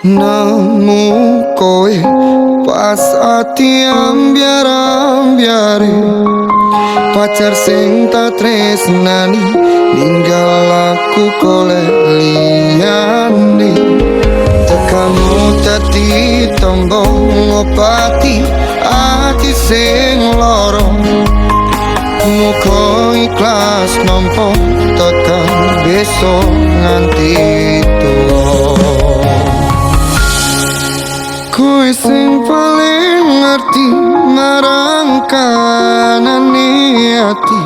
Nemu kowe pas ati ambyar-ambyare, pacar sing tak tresnani ninggal aku golek liyane. Tekamu dadi tombo ngobati ati sing lara, muga ikhlas nampa tekan besok nganti tuwa. Kowe sing paling ngerti marang kanane ati,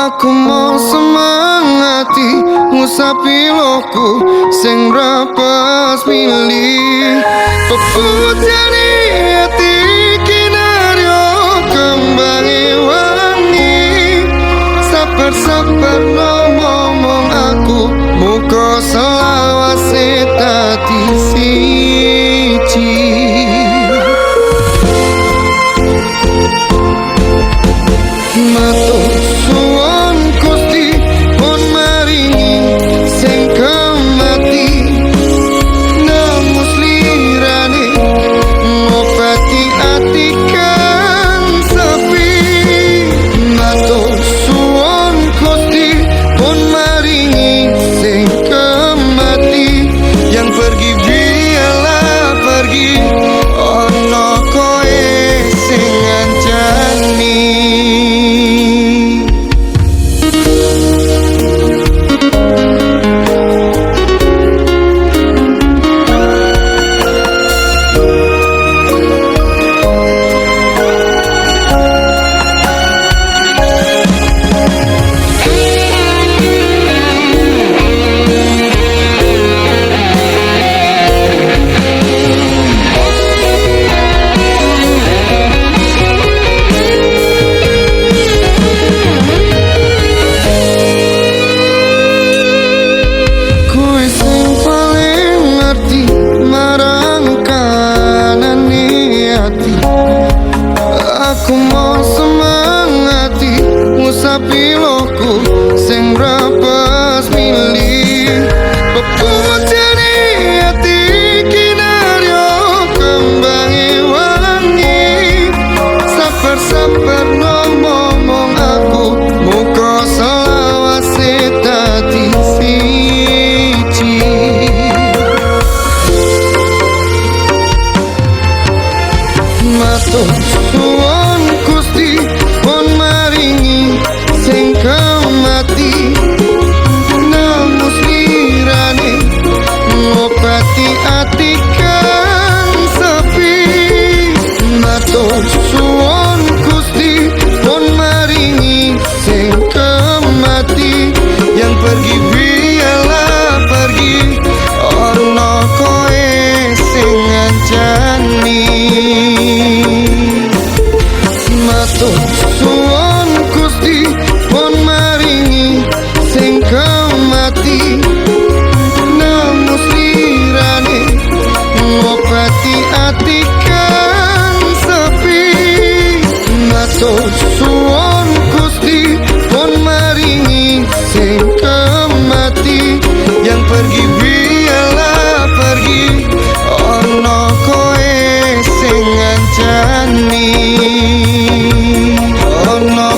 aku mau semangati ngusapi loku sing rapas milih. Peputane ati kinaryo kembangi wangi, sabar-sabar ngomong aku muka selawase tati siji. Matur suwun Gusti pun maringi sing kemati, namus lirane ngobati ati kang sepi. Matur suwun Gusti pun maringi sing kemati, yang pergi biarlah pergi, ono koe sing ngancani. Aku mau semangati ngusapi loku sing rapas milih. Peputane ati kinaryo kembangi wangi, sabar-sabar ngomong aku muka selawase tati siji. Matur suwun Gusti pun maringi sing kemati, namus lirane ngobati ati kang sepi. Matur suwun Gusti pun maringi sing kemati, yang pergi biarlah pergi, ono koe sing ngancani. Matur suwun Gusti pun maringi sing kemati, namus lirane ngobati ati kang sepi. Matur suwun Gusti pun maringi sing kemati, yang pergi biarlah pergi, ono koe sing ngancani. Oh no.